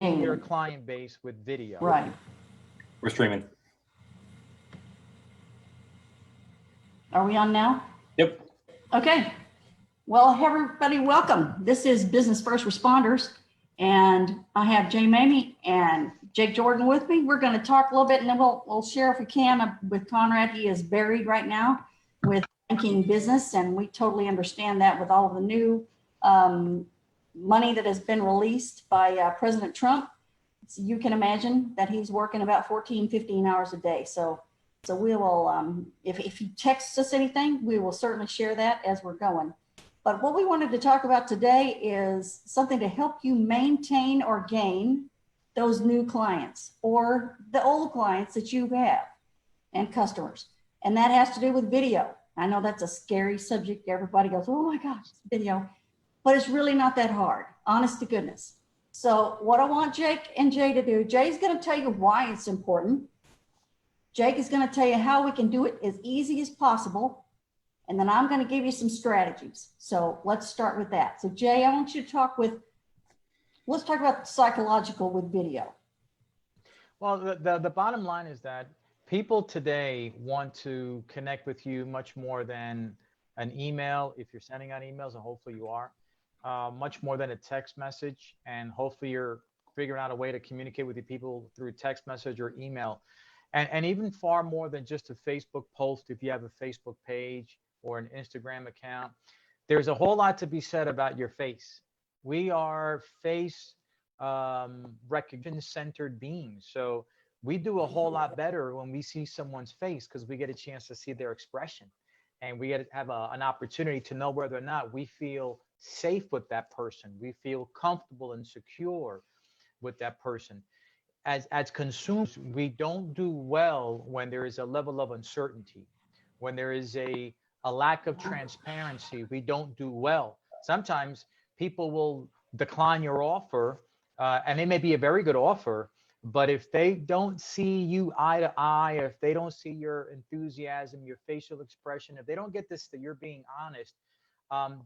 your client base with video. Right. We're streaming. Are we on now? Yep. Okay. Well, everybody, welcome. This is Business First Responders, and I have Jay Mamie and Jake Jordan with me. We're going to talk a little bit, and then we'll share if we can with Conrad. He is buried right now with banking business, and we totally understand that with all of the new money that has been released by President Trump. So you can imagine that he's working about 14, 15 hours a day. So we will, if you text us anything, we will certainly share that as we're going. But what we wanted to talk about today is something to help you maintain or gain those new clients or the old clients that you have and customers. And that has to do with video. I know that's a scary subject. Everybody goes, oh my gosh, it's video. But it's really not that hard, honest to goodness. So what I want Jake and Jay to do, Jay's going to tell you why it's important. Jake is going to tell you how we can do it as easy as possible. And then I'm going to give you some strategies. So let's start with that. So Jay, I want you to let's talk about psychological with video. Well, the bottom line is that people today want to connect with you much more than an email, if you're sending out emails, and hopefully you are, much more than a text message. And hopefully you're figuring out a way to communicate with your people through text message or email. And even far more than just a Facebook post, if you have a Facebook page or an Instagram account. There's a whole lot to be said about your face. We are face recognition centered beings. So we do a whole lot better when we see someone's face because we get a chance to see their expression. And we get to have an opportunity to know whether or not we feel safe with that person. We feel comfortable and secure with that person. As consumers, we don't do well when there is a level of uncertainty, when there is a lack of transparency. We don't do well. Sometimes people will decline your offer, and it may be a very good offer, but if they don't see you eye to eye, or if they don't see your enthusiasm, your facial expression, if they don't get this, that you're being honest,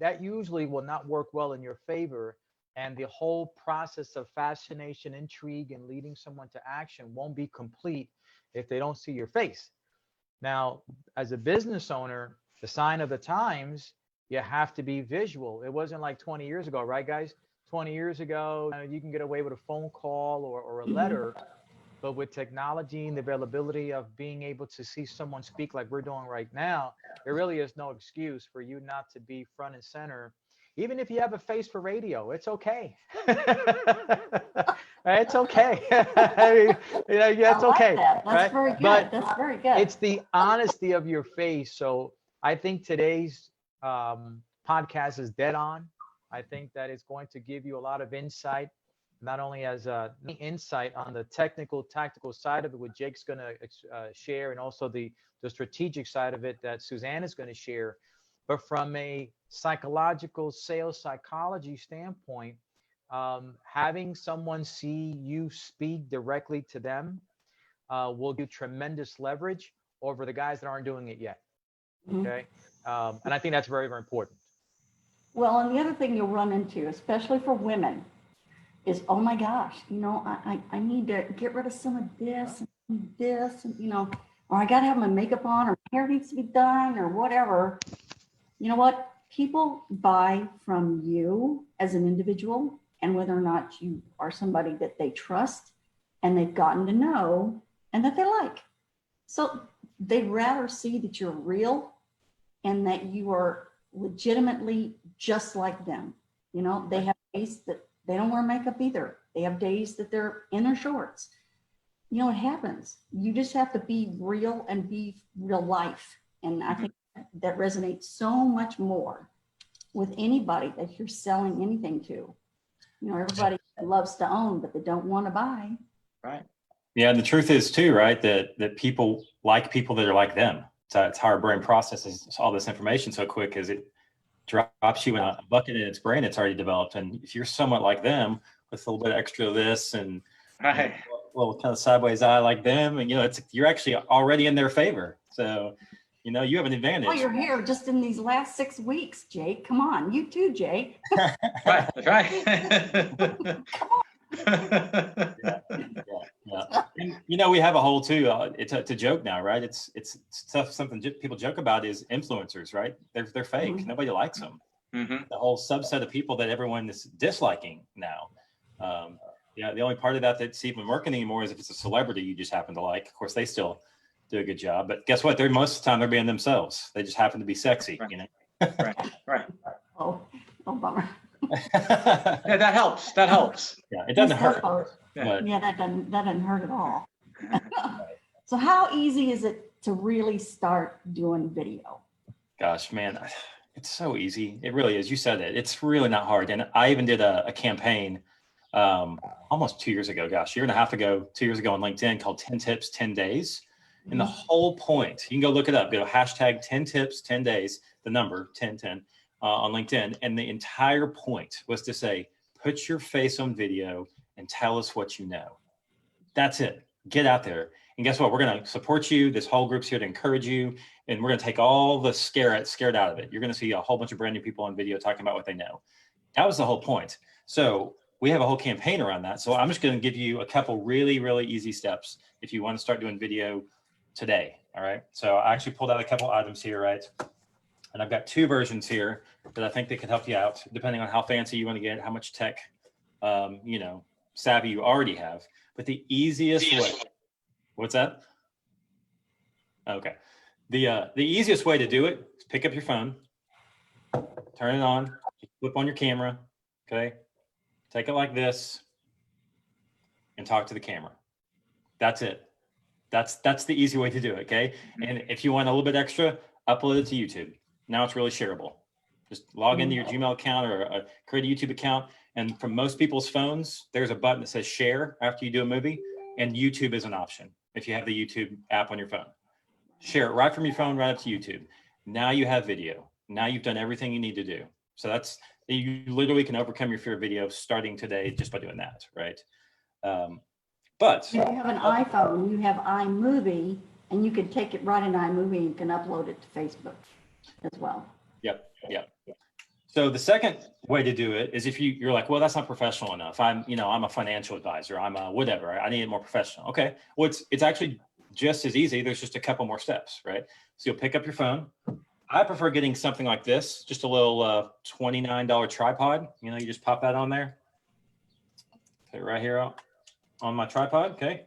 that usually will not work well in your favor. And the whole process of fascination, intrigue, and leading someone to action won't be complete if they don't see your face. Now, as a business owner, the sign of the times, you have to be visual. It wasn't like 20 years ago, right, guys? 20 years ago, you can get away with a phone call or a letter, but with technology and the availability of being able to see someone speak like we're doing right now, there really is no excuse for you not to be front and center. Even if you have a face for radio, it's okay. It's okay. It's okay. That's right? Very good. But that's very good. It's the honesty of your face. So I think today's podcast is dead on. I think that it's going to give you a lot of insight, not only as insight on the technical, tactical side of it, what Jake's going to share, and also the strategic side of it that Suzanne is going to share. But from a psychological sales psychology standpoint, having someone see you speak directly to them will give tremendous leverage over the guys that aren't doing it yet. Okay. And I think that's very, very important. Well, and the other thing you'll run into, especially for women, is, oh my gosh, I need to get rid of some of this and this, and, or I got to have my makeup on, or my hair needs to be done, or whatever. You know what? People buy from you as an individual, and whether or not you are somebody that they trust and they've gotten to know and that they like. So they'd rather see that you're real and that you are legitimately just like them. They have days that they don't wear makeup either. They have days that they're in their shorts. It happens. You just have to be real and be real life. And I think that resonates so much more with anybody that you're selling anything to. Everybody loves to own, but they don't want to buy. Right. Yeah. And the truth is too, right, that people like people that are like them. So it's how our brain processes all this information so quick, as it drops you in a bucket in its brain it's already developed. And if you're somewhat like them with a little bit extra of this and a little kind of sideways eye like them, and you're actually already in their favor. So you have an advantage. Oh, you're here just in these last 6 weeks, Jake. Come on, you too, Jake. Right, that's right. Come on. Yeah. And, you know, we have a whole too. It's a joke now, right? It's stuff. Something people joke about is influencers, right? They're fake. Mhm. Nobody likes them. The whole subset of people that everyone is disliking now. Yeah, the only part of that that's even working anymore is if it's a celebrity you just happen to like. Of course, they still do a good job, but guess what? They're most of the time they're being themselves. They just happen to be sexy, you know. Right. Oh, bummer. Yeah, that helps. That helps. Yeah, it doesn't hurt. Yeah. Yeah, that doesn't hurt at all. So how easy is it to really start doing video? Gosh, man, it's so easy. It really is. You said it. It's really not hard. And I even did a campaign almost 2 years ago, gosh, 1.5 years ago, 2 years ago on LinkedIn called 10 Tips, 10 Days. And the whole point, you can go look it up, go hashtag 10 Tips, 10 Days, the number 1010 on LinkedIn. And the entire point was to say, put your face on video and tell us what you know. That's it. Get out there. And guess what? We're going to support you. This whole group's here to encourage you. And we're going to take all the scared out of it. You're going to see a whole bunch of brand new people on video talking about what they know. That was the whole point. So we have a whole campaign around that. So I'm just going to give you a couple really, really easy steps if you want to start doing video today. All right. So I actually pulled out a couple items here, right? And I've got 2 versions here that I think they could help you out, depending on how fancy you want to get, how much tech, you know, savvy you already have. But the easiest way, what's that? Okay. The easiest way to do it is pick up your phone, turn it on, flip on your camera, okay? Take it like this and talk to the camera. That's it. That's the easy way to do it, okay? And if you want a little bit extra, upload it to YouTube. Now it's really shareable. Just log into your Gmail account or create a YouTube account. And for most people's phones, there's a button that says share after you do a movie, and YouTube is an option if you have the YouTube app on your phone. Share it right from your phone right up to YouTube. Now you have video. Now you've done everything you need to do. So you literally can overcome your fear of video starting today just by doing that, right? But if you have an iPhone, you have iMovie, and you can take it right in iMovie and you can upload it to Facebook as well. Yep. So the second way to do it is if you're like, well, that's not professional enough. I'm a financial advisor. I'm a whatever. I need it more professional. Okay. Well, it's actually just as easy. There's just a couple more steps, right? So you'll pick up your phone. I prefer getting something like this, just a little $29 tripod. You know, you just pop that on there. Put it right here on my tripod, okay?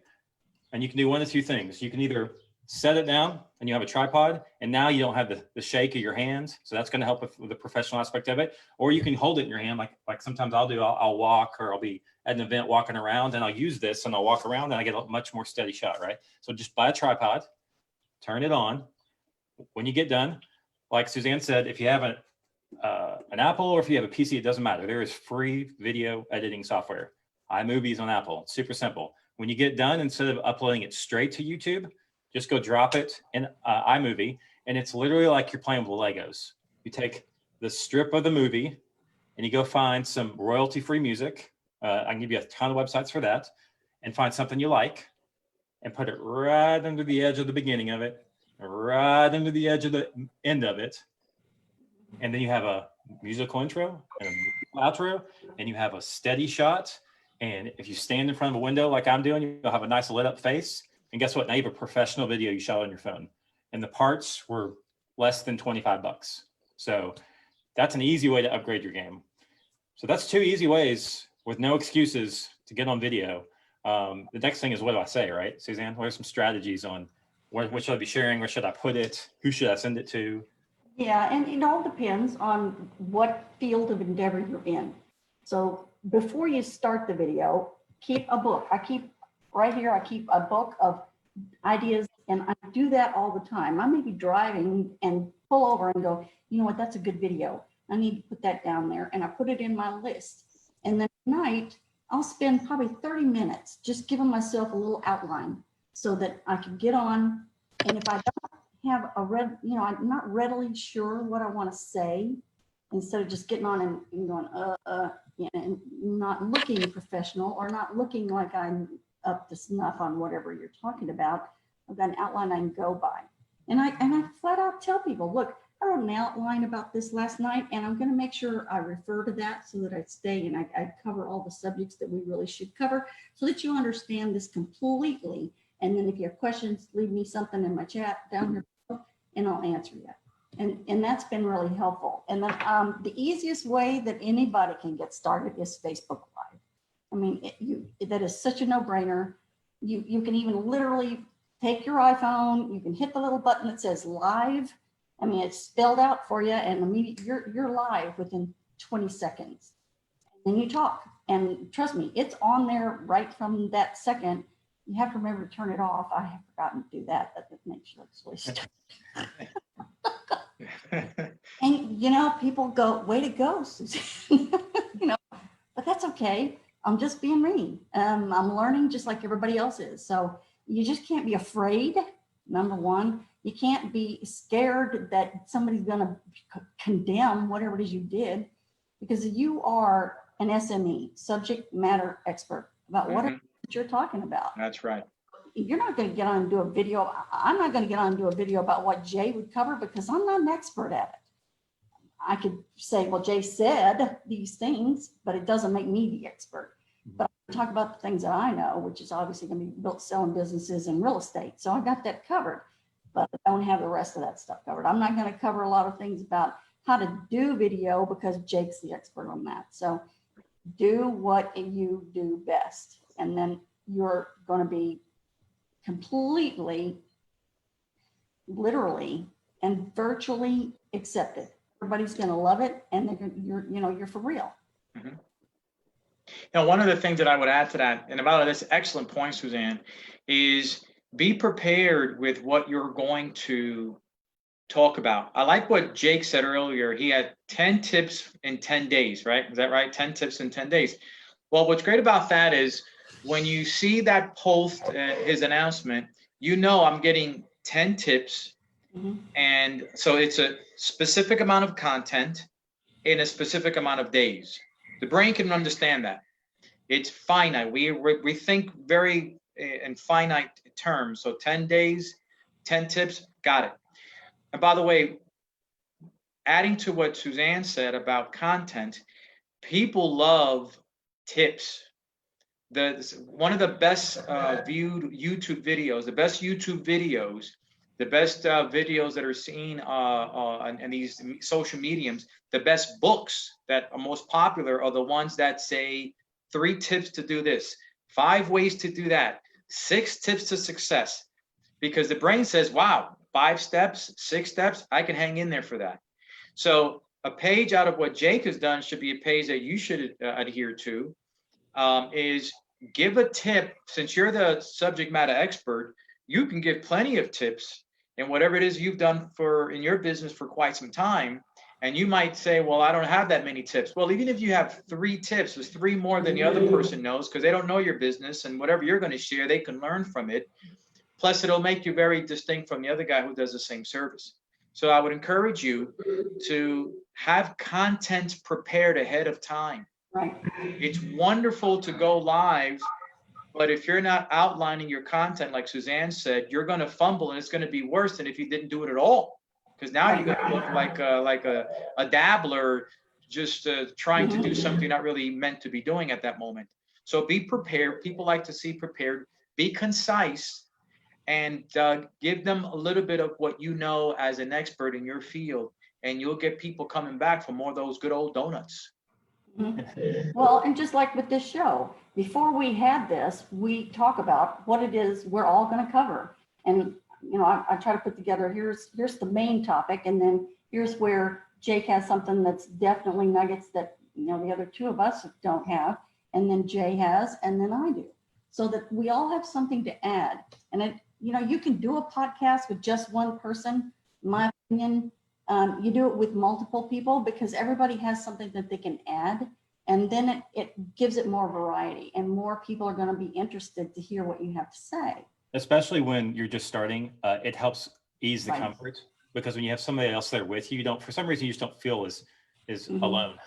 And you can do one of 2 things. You can either set it down and you have a tripod, and now you don't have the shake of your hands. So that's going to help with the professional aspect of it. Or you can hold it in your hand, like sometimes I'll do. I'll walk, or I'll be at an event walking around, and I'll use this and I'll walk around and I get a much more steady shot, right? So just buy a tripod, turn it on. When you get done, like Suzanne said, if you have an Apple or if you have a PC, it doesn't matter. There is free video editing software. iMovie's on Apple. It's super simple. When you get done, instead of uploading it straight to YouTube, just go drop it in iMovie, and it's literally like you're playing with Legos. You take the strip of the movie and you go find some royalty-free music. I can give you a ton of websites for that, and find something you like and put it right under the edge of the beginning of it, right under the edge of the end of it. And then you have a musical intro and a musical outro, and you have a steady shot. And if you stand in front of a window like I'm doing, you'll have a nice lit up face. And guess what? Now you have a professional video you shot on your phone. And the parts were less than $25. So that's an easy way to upgrade your game. So that's 2 easy ways with no excuses to get on video. The next thing is, what do I say, right? Suzanne, what are some strategies on what should I be sharing? Where should I put it? Who should I send it to? Yeah, and it all depends on what field of endeavor you're in. So before you start the video, keep a book. I keep a book of ideas, and I do that all the time. I may be driving and pull over and go, you know what, that's a good video. I need to put that down there, and I put it in my list. And then at night, I'll spend probably 30 minutes just giving myself a little outline so that I can get on. And if I don't have I'm not readily sure what I want to say, instead of just getting on and going, and not looking professional or not looking like I'm up to snuff on whatever you're talking about, I've got an outline I can go by. And I flat out tell people, look, wrote an outline about this last night, and I'm going to make sure I refer to that so that I stay and I cover all the subjects that we really should cover so that you understand this completely. And then if you have questions, leave me something in my chat down here below and I'll answer you. And that's been really helpful. And then the easiest way that anybody can get started is Facebook Live. I mean, that is such a no-brainer. You can even literally take your iPhone, you can hit the little button that says live. I mean, it's spelled out for you, and immediately you're live within 20 seconds. And then you talk, and trust me, it's on there right from that second. You have to remember to turn it off. I have forgotten to do that. That makes you look really stupid. And you know, people go, way to go, Susan. You know, but that's okay. I'm just being me. I'm learning just like everybody else is. So you just can't be afraid. Number one, you can't be scared that somebody's going to condemn whatever it is you did, because you are an SME, subject matter expert, about whatever you're talking about. That's right. You're not going to get on and do a video. I'm not going to get on and do a video about what Jay would cover because I'm not an expert at it. I could say, well, Jay said these things, but it doesn't make me the expert. But I can talk about the things that I know, which is obviously going to be built selling businesses and real estate. So I got that covered, but I don't have the rest of that stuff covered. I'm not going to cover a lot of things about how to do video because Jake's the expert on that. So do what you do best, and then you're going to be completely, literally, and virtually accepted. Everybody's going to love it, and you're for real. Mm-hmm. Now, one of the things that I would add to that, and about this excellent point, Suzanne, is be prepared with what you're going to talk about. I like what Jake said earlier. He had 10 tips in 10 days, right? Is that right? 10 tips in 10 days. Well, what's great about that is when you see that post, his announcement, you know I'm getting 10 tips. And so it's a specific amount of content in a specific amount of days. The brain can understand that. It's finite. We think very in finite terms. So 10 days, 10 tips, got it. And by the way, adding to what Suzanne said about content, people love tips. One of the best viewed YouTube videos, the best YouTube videos, the best videos that are seen in these social mediums, the best books that are most popular are the ones that say 3 tips to do this, 5 ways to do that, 6 tips to success. Because the brain says, wow, 5 steps, 6 steps, I can hang in there for that. So a page out of what Jake has done should be a page that you should adhere to, is give a tip. Since you're the subject matter expert, you can give plenty of tips and whatever it is you've done in your business for quite some time. And you might say, well, I don't have that many tips. Well, even if you have 3 tips, there's 3 more than the other person knows, because they don't know your business, and whatever you're going to share, they can learn from it. Plus, it'll make you very distinct from the other guy who does the same service. So I would encourage you to have content prepared ahead of time. Right. It's wonderful to go live, but if you're not outlining your content, like Suzanne said, you're going to fumble, and it's going to be worse than if you didn't do it at all. Because now you're going to look like a dabbler, just trying to do something you're not really meant to be doing at that moment. So be prepared. People like to see prepared. Be concise, and give them a little bit of what you know as an expert in your field, and you'll get people coming back for more of those good old donuts. Well, and just like with this show, before we had this, we talk about what it is we're all going to cover. And, you know, I try to put together, here's the main topic, and then here's where Jake has something that's definitely nuggets that, you know, the other 2 of us don't have, and then Jay has, and then I do, so that we all have something to add. And you know, you can do a podcast with just one person, in my opinion. You do it with multiple people because everybody has something that they can add, and then it gives it more variety, and more people are going to be interested to hear what you have to say. Especially when you're just starting, it helps ease the comfort, because when you have somebody else there with you, for some reason, you just don't feel as alone.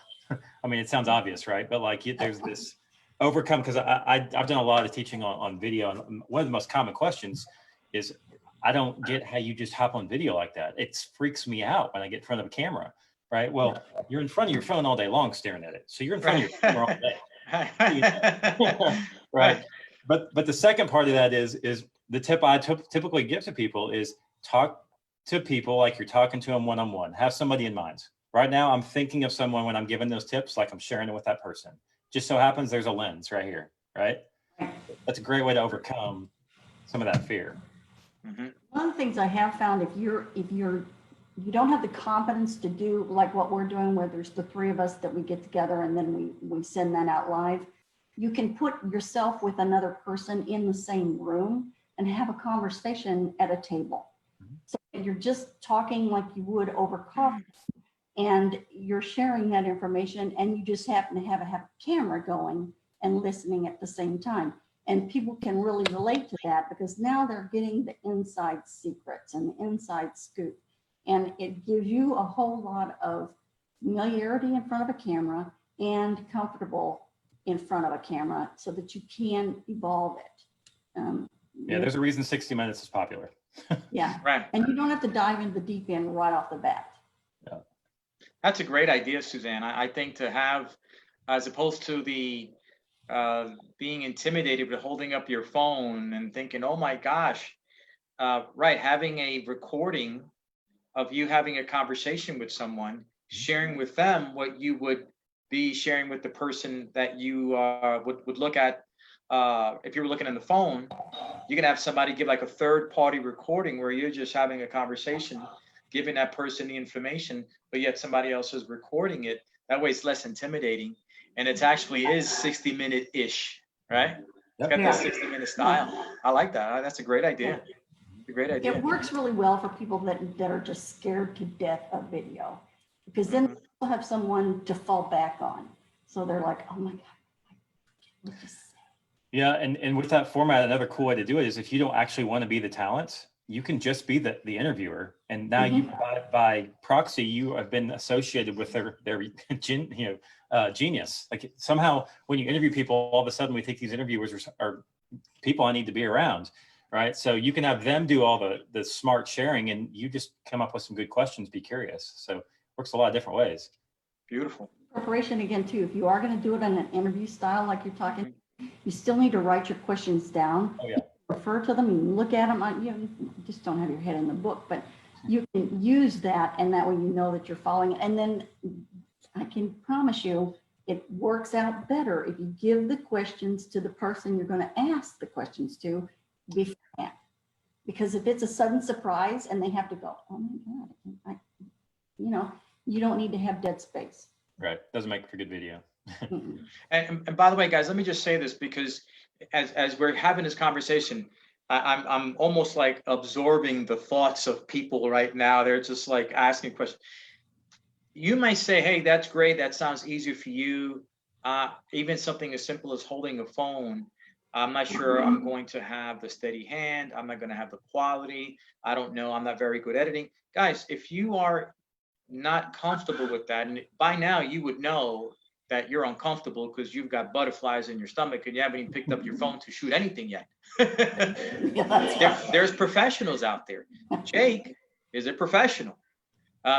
I mean, it sounds obvious, right? But like there's this overcome, because I've done a lot of teaching on video, and one of the most common questions is, I don't get how you just hop on video like that. It freaks me out when I get in front of a camera, right? Well, you're in front of your phone all day long staring at it. So you're in front of your camera all day. Right. But the second part of that is the tip I typically give to people is talk to people like you're talking to them one-on-one. Have somebody in mind. Right now, I'm thinking of someone when I'm giving those tips, like I'm sharing it with that person. Just so happens there's a lens right here, right? That's a great way to overcome some of that fear. One of the things I have found, if you don't have the confidence to do like what we're doing, where there's the three of us that we get together and then we send that out live, you can put yourself with another person in the same room and have a conversation at a table. So you're just talking like you would over coffee, and you're sharing that information, and you just happen to have a camera going and listening at the same time. And people can really relate to that because now they're getting the inside secrets and the inside scoop. And it gives you a whole lot of familiarity in front of a camera and comfortable in front of a camera so that you can evolve it. Yeah, there's a reason 60 Minutes is popular. Yeah. Right. And you don't have to dive into the deep end right off the bat. Yeah. That's a great idea, Suzanne. I think to have, as opposed to the being intimidated with holding up your phone and thinking, oh my gosh, right, having a recording of you having a conversation with someone, sharing with them what you would be sharing with the person that you would look at. If you were looking in the phone, you can have somebody give like a third-party recording where you're just having a conversation, giving that person the information, but yet somebody else is recording it. That way it's less intimidating. And it actually is 60-minute-ish, right? It's got that 60-minute style. I like that. That's a great idea. A great idea. It works really well for people that are just scared to death of video, because then they'll have someone to fall back on. So they're like, oh my God, what to say? Yeah, and with that format, another cool way to do it is if you don't actually want to be the talent, you can just be the interviewer. And now you by proxy, you have been associated with their genius. Like somehow when you interview people, all of a sudden we think these interviewers are people I need to be around, right? So you can have them do all the smart sharing and you just come up with some good questions, be curious. So it works a lot of different ways. Beautiful. Preparation again too, if you are going to do it in an interview style like you're talking, you still need to write your questions down. Oh yeah. Refer to them and look at them. You just don't have your head in the book, but you can use that, and that way you know that you're following it. And then I can promise you it works out better if you give the questions to the person you're going to ask the questions to beforehand. Because if it's a sudden surprise and they have to go, oh my God, you don't need to have dead space. Right. Doesn't make for good video. And by the way, guys, let me just say this, because as we're having this conversation, I'm almost like absorbing the thoughts of people right now. They're just like asking questions. You might say, hey, that's great. That sounds easier for you. Even something as simple as holding a phone. I'm not sure I'm going to have the steady hand. I'm not going to have the quality. I don't know. I'm not very good at editing. Guys, if you are not comfortable with that, and by now you would know that you're uncomfortable because you've got butterflies in your stomach and you haven't even picked up your phone to shoot anything yet. There's professionals out there. Jake is a professional.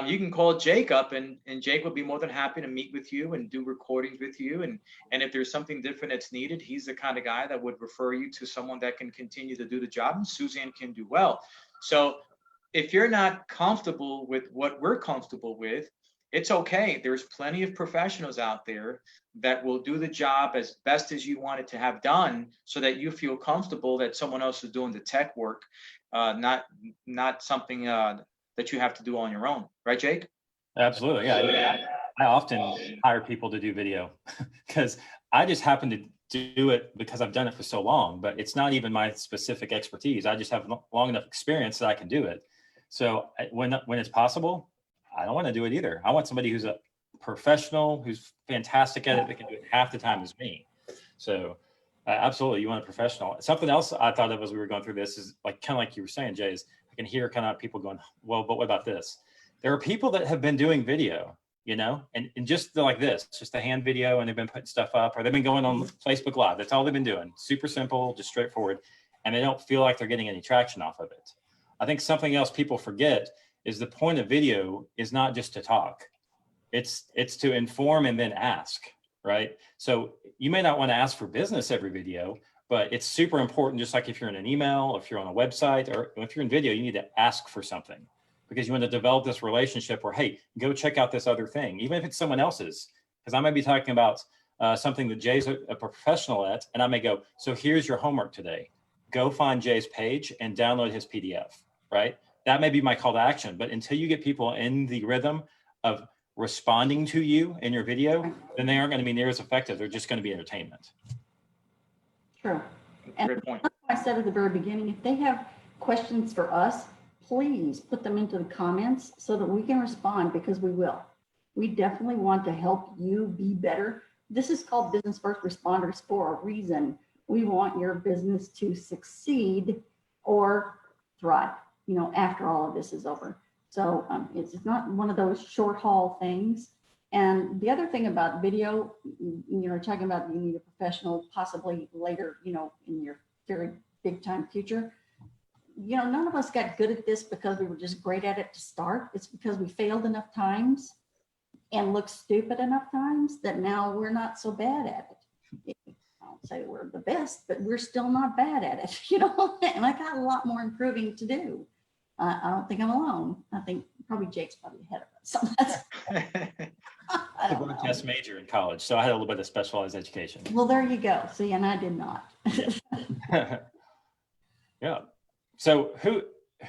You can call Jake up and Jake will be more than happy to meet with you and do recordings with you. And if there's something different that's needed, he's the kind of guy that would refer you to someone that can continue to do the job, and Suzanne can do well. So if you're not comfortable with what we're comfortable with, it's okay. There's plenty of professionals out there that will do the job as best as you want it to have done, so that you feel comfortable that someone else is doing the tech work, not something that you have to do on your own. Right, Jake? Absolutely. Yeah. I often hire people to do video because I just happen to do it because I've done it for so long, but it's not even my specific expertise. I just have long enough experience that I can do it. So when it's possible, I don't want to do it either. I want somebody who's a professional, who's fantastic at it, that can do it half the time as me. So absolutely, you want a professional. Something else I thought of as we were going through this is kind of like you were saying, Jay, is I can hear kind of people going, well, but what about this? There are people that have been doing video, and just like this, just a hand video, and they've been putting stuff up, or they've been going on Facebook Live. That's all they've been doing. Super simple, just straightforward. And they don't feel like they're getting any traction off of it. I think something else people forget is the point of video is not just to talk. It's to inform and then ask, right? So you may not want to ask for business every video, but it's super important, just like if you're in an email, if you're on a website, or if you're in video, you need to ask for something because you want to develop this relationship where, hey, go check out this other thing, even if it's someone else's. Because I might be talking about something that Jay's a professional at, and I may go, so here's your homework today. Go find Jay's page and download his PDF, right? That may be my call to action, but until you get people in the rhythm of responding to you in your video, then they aren't going to be near as effective. They're just going to be entertainment. True. And Great point. I said at the very beginning, if they have questions for us, please put them into the comments so that we can respond, because we will. We definitely want to help you be better. This is called Business First Responders for a reason. We want your business to succeed or thrive, you know, after all of this is over. So it's not one of those short haul things. And the other thing about video, you know, talking about you need a professional possibly later, you know, in your very big time future. You know, none of us got good at this because we were just great at it to start. It's because we failed enough times and looked stupid enough times that now we're not so bad at it. I don't say we're the best, but we're still not bad at it, you know, and I got a lot more improving to do. I don't think I'm alone. I think probably Jake's probably ahead of us. So that's, I was a broadcast major in college, so I had a little bit of specialized education. well, there you go. See, and I did not. Yeah. So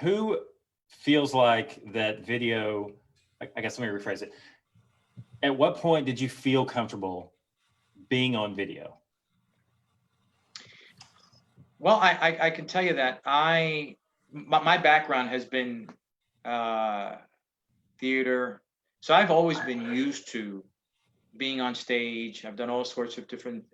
who feels like that video, I guess let me rephrase it. At what point did you feel comfortable being on video? Well, I can tell you that my background has been theater. So I've always been used to being on stage. I've done all sorts of different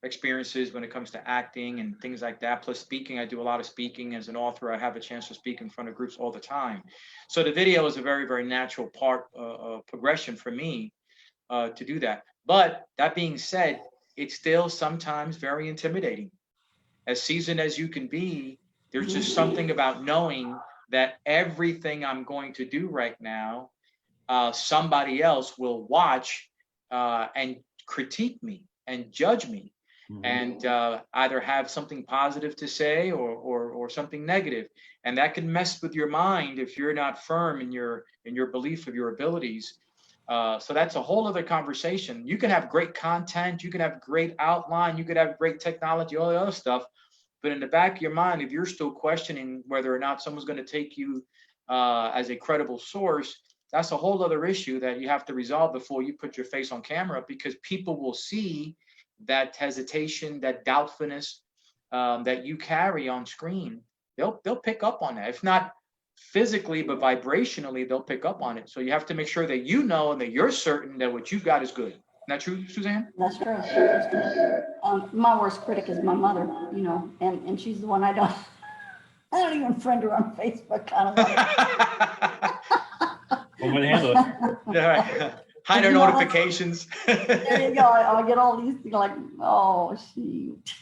experiences when it comes to acting and things like that. Plus speaking, I do a lot of speaking as an author. I have a chance to speak in front of groups all the time. So the video is a very, very natural part of progression for me to do that. But that being said, it's still sometimes very intimidating. As seasoned as you can be, there's just something about knowing that everything I'm going to do right now, somebody else will watch and critique me and judge me, and either have something positive to say or something negative, and that can mess with your mind if you're not firm in your belief of your abilities. So that's a whole other conversation. You can have great content, you can have great outline, you could have great technology, all the other stuff, but in the back of your mind, if you're still questioning whether or not someone's going to take you as a credible source, that's a whole other issue that you have to resolve before you put your face on camera, because people will see that hesitation, that doubtfulness that you carry on screen. They'll pick up on that. If not physically, but vibrationally, they'll pick up on it. So you have to make sure that you know and that you're certain that what you've got is good. Isn't that true, Suzanne? That's true. That's true. My worst critic is my mother, you know, and she's the one I don't even friend her on Facebook. I don't know. Well, way to handle it. Yeah, right. Hide her notifications. There you go. I get all these like, oh shoot.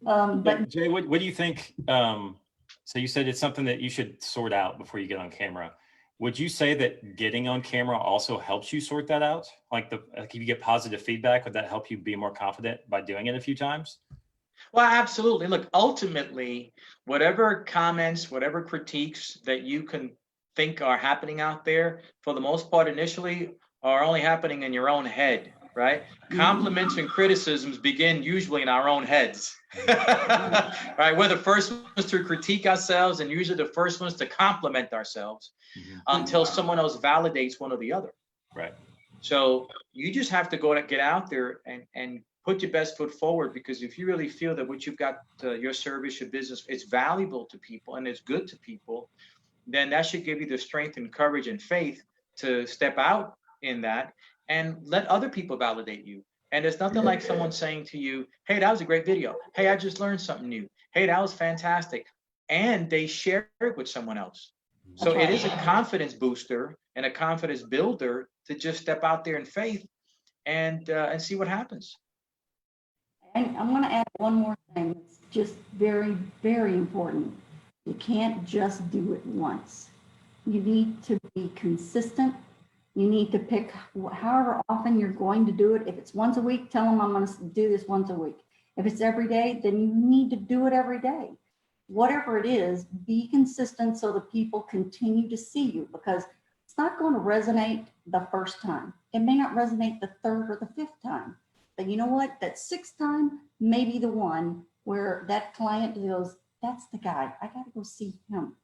But Jay, what do you think? So you said it's something that you should sort out before you get on camera. Would you say that getting on camera also helps you sort that out? Like if you get positive feedback, would that help you be more confident by doing it a few times? Well, absolutely. Look, ultimately, whatever comments, whatever critiques that you can think are happening out there, for the most part, initially, are only happening in your own head, right? Compliments and criticisms begin usually in our own heads, right? We're the first ones to critique ourselves and usually the first ones to compliment ourselves until someone else validates one or the other. Right. So you just have to get out there and put your best foot forward, because if you really feel that what you've got, your service, your business, is valuable to people and it's good to people, then that should give you the strength and courage and faith to step out in that and let other people validate you. And there's nothing like someone saying to you, hey, that was a great video. Hey, I just learned something new. Hey, that was fantastic. And they share it with someone else. So it is a confidence booster and a confidence builder to just step out there in faith and see what happens. And I'm going to add one more thing that's just very, very important. You can't just do it once. You need to be consistent. You need to pick however often you're going to do it. If it's once a week, tell them I'm going to do this once a week. If it's every day, then you need to do it every day. Whatever it is, be consistent so that people continue to see you, because it's not going to resonate the first time. It may not resonate the third or the fifth time. But you know what? That sixth time may be the one where that client goes, that's the guy. I got to go see him.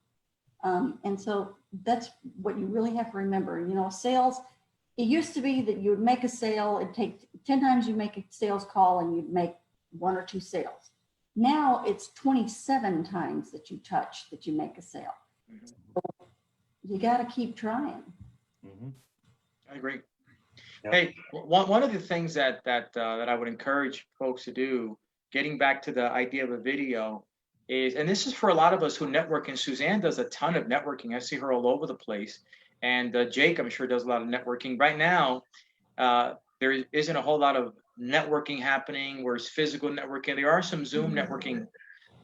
And so that's what you really have to remember. You know, sales, it used to be that you would make a sale, it'd take 10 times you make a sales call and you'd make 1 or 2 sales. Now it's 27 times that you touch that you make a sale. So you got to keep trying. I agree. Yep. Hey, one of the things that I would encourage folks to do, getting back to the idea of a video, is, and this is for a lot of us who network, and Suzanne does a ton of networking. I see her all over the place. And Jake, I'm sure, does a lot of networking. Right now, there isn't a whole lot of networking happening, whereas physical networking, there are some Zoom networking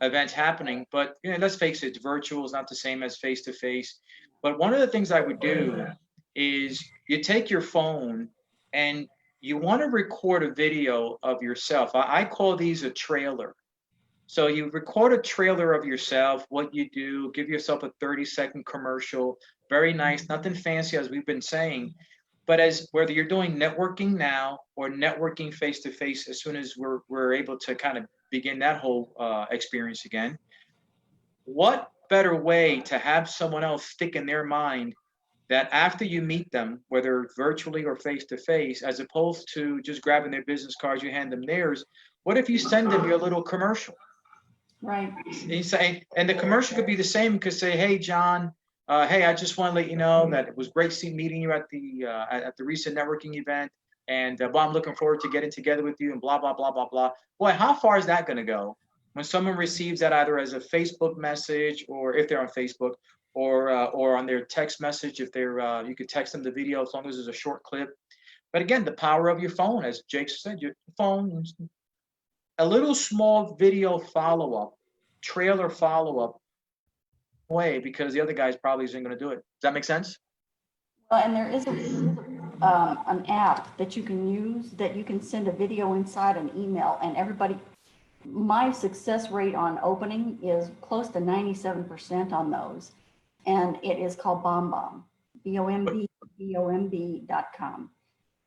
events happening, but you know, let's face it, it's virtual, it's not the same as face-to-face. But one of the things I would do is you take your phone and you want to record a video of yourself. I call these a trailer. So you record a trailer of yourself, what you do, give yourself a 30-second commercial, very nice, nothing fancy as we've been saying. But as whether you're doing networking now or networking face-to-face, as soon as we're able to kind of begin that whole experience again, what better way to have someone else stick in their mind that after you meet them, whether virtually or face-to-face, as opposed to just grabbing their business cards, you hand them theirs, what if you send them your little commercial? Right. You say, and the commercial could be the same. You could say, "Hey, John, hey, I just want to let you know that it was great meeting you at the recent networking event, and well, I'm looking forward to getting together with you." And blah blah blah blah blah. Boy, how far is that going to go when someone receives that either as a Facebook message, or if they're on Facebook, or on their text message, if they're you could text them the video as long as it's a short clip. But again, the power of your phone, as Jake said, your phone. A little small video follow-up, trailer follow-up way, because the other guys probably isn't going to do it. Does that make sense? Well, and there is an app that you can use that you can send a video inside an email, and everybody, my success rate on opening is close to 97% on those. And it is called BombBomb, BOMB.com.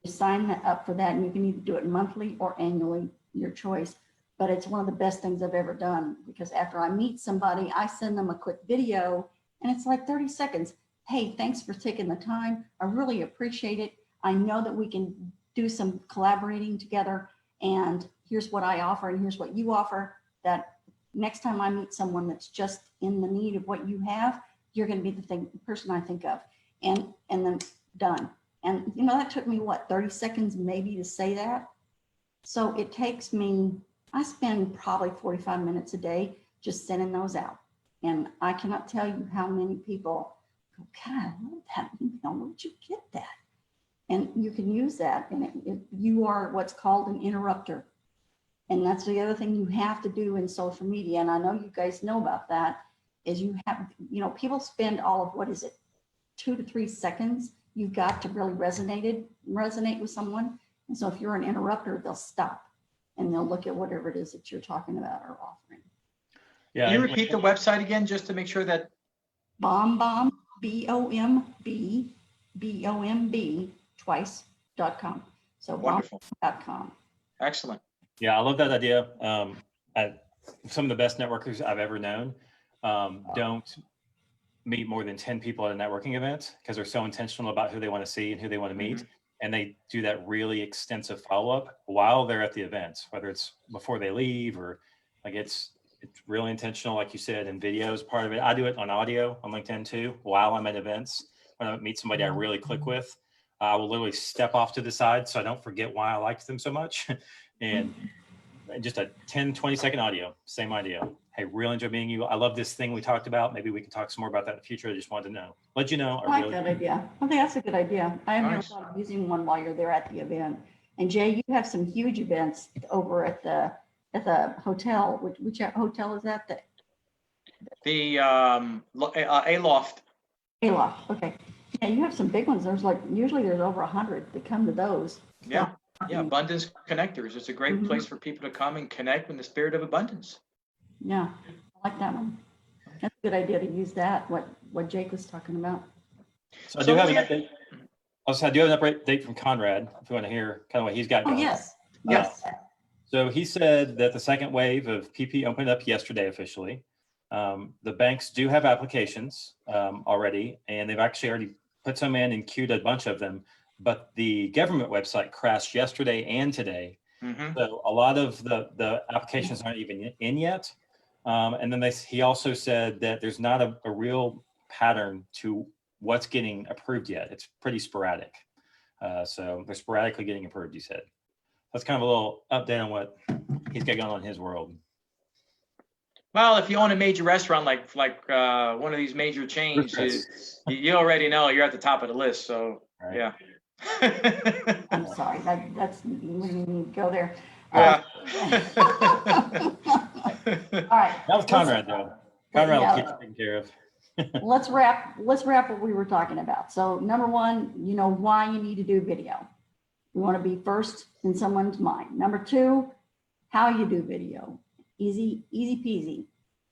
You sign up for that, and you can either do it monthly or annually, your choice. But it's one of the best things I've ever done, because after I meet somebody, I send them a quick video, and it's like 30 seconds. Hey, thanks for taking the time. I really appreciate it. I know that we can do some collaborating together, and here's what I offer and here's what you offer. That next time I meet someone that's just in the need of what you have, you're going to be the person I think of, and then done. And you know, that took me what, 30 seconds maybe to say that. So it takes me, I spend probably 45 minutes a day just sending those out. And I cannot tell you how many people go, God, I love that email. Where'd you get that? And you can use that. And you are what's called an interrupter. And that's the other thing you have to do in social media. And I know you guys know about that, is you have, you know, people spend all of, what is it, 2 to 3 seconds. You've got to really resonate with someone. And so if you're an interrupter, they'll stop and they'll look at whatever it is that you're talking about or offering. Yeah. Can you repeat the website again, just to make sure that? BombBomb, BOMB, twice.com. So Wonderful. BombBomb.com. Excellent. Yeah, I love that idea. Some of the best networkers I've ever known don't meet more than 10 people at a networking event, because they're so intentional about who they want to see and who they want to meet. And they do that really extensive follow-up while they're at the event, whether it's before they leave, or like it's really intentional, like you said, and video is part of it. I do it on audio on LinkedIn too, while I'm at events. When I meet somebody I really click with, I will literally step off to the side so I don't forget why I liked them so much. And just a 10, 20-second audio, same idea. Hey, really enjoy meeting you. I love this thing we talked about. Maybe we can talk some more about that in the future. I just wanted to know. Let you know. I like that idea. I think that's a good idea. I have never Nice. thought of using one while you're there at the event. And Jay, you have some huge events over at the hotel. Which hotel is that? The Aloft. Aloft, okay. Yeah, you have some big ones. Usually there's over 100 that come to those. Yeah. Yeah. Abundance connectors. It's a great Mhm. place for people to come and connect with the spirit of abundance. Yeah, I like that one. That's a good idea to use that, what Jake was talking about. So I do have an Leanne- update. Also, I do have an update from Conrad, if you want to hear kind of what he's got Oh, going. yes, yes. So he said that the second wave of PP opened up yesterday officially. The banks do have applications already, and they've actually already put some in and queued a bunch of them. But the government website crashed yesterday and today. Mhm. So a lot of the applications aren't even in yet. And then he also said that there's not a real pattern to what's getting approved yet. It's pretty sporadic. So they're sporadically getting approved, he said. That's kind of a little update on what he's got going on in his world. Well, if you own a major restaurant like one of these major chains, you already know you're at the top of the list. So Right. yeah. I'm sorry, that's, we didn't need to go there. Yeah. All right. That was Conrad, though. Conrad will keep it taken care of. Let's wrap what we were talking about. So number one, you know why you need to do video. We want to be first in someone's mind. Number two, how you do video. Easy peasy.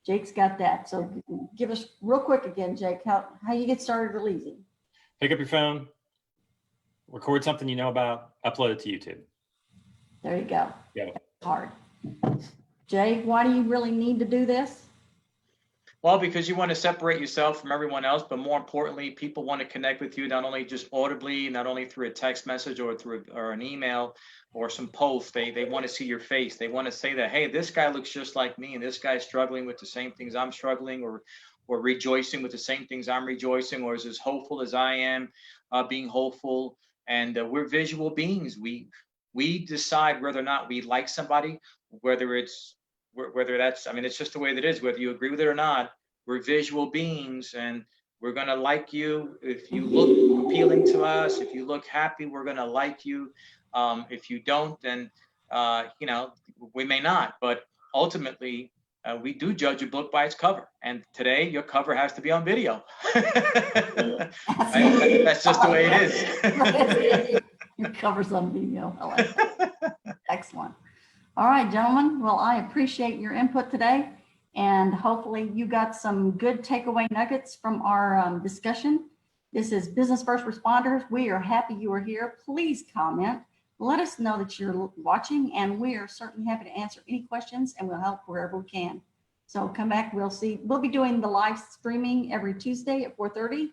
Jake's got that. So give us real quick again, Jake, how you get started real easy. Pick up your phone, record something you know about, upload it to YouTube. There you go. Yeah. That's hard. Jay, why do you really need to do this? Well, because you want to separate yourself from everyone else, but more importantly, people want to connect with you, not only just audibly, not only through a text message or through an email or some post. They want to see your face. They want to say that, hey, this guy looks just like me, and this guy's struggling with the same things I'm struggling, or rejoicing with the same things I'm rejoicing, or is as hopeful as I am, being hopeful. And we're visual beings. We decide whether or not we like somebody, whether that's, I mean, it's just the way that it is, whether you agree with it or not. We're visual beings, and we're going to like you. If you look appealing to us, if you look happy, we're going to like you. If you don't, then, we may not, but ultimately we do judge a book by its cover. And today your cover has to be on video. That's just the way it is. Your cover's on video. I like that. Excellent. All right, gentlemen. Well, I appreciate your input today, and hopefully you got some good takeaway nuggets from our discussion. This is Business First Responders. We are happy you are here. Please comment. Let us know that you're watching, and we are certainly happy to answer any questions, and we'll help wherever we can. So come back. We'll be doing the live streaming every Tuesday at 4:30,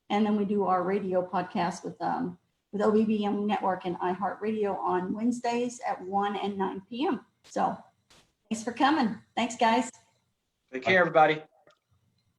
and then we do our radio podcast with OBBM Network and iHeartRadio on Wednesdays at 1 and 9 p.m. So thanks for coming. Thanks, guys. Take care, everybody.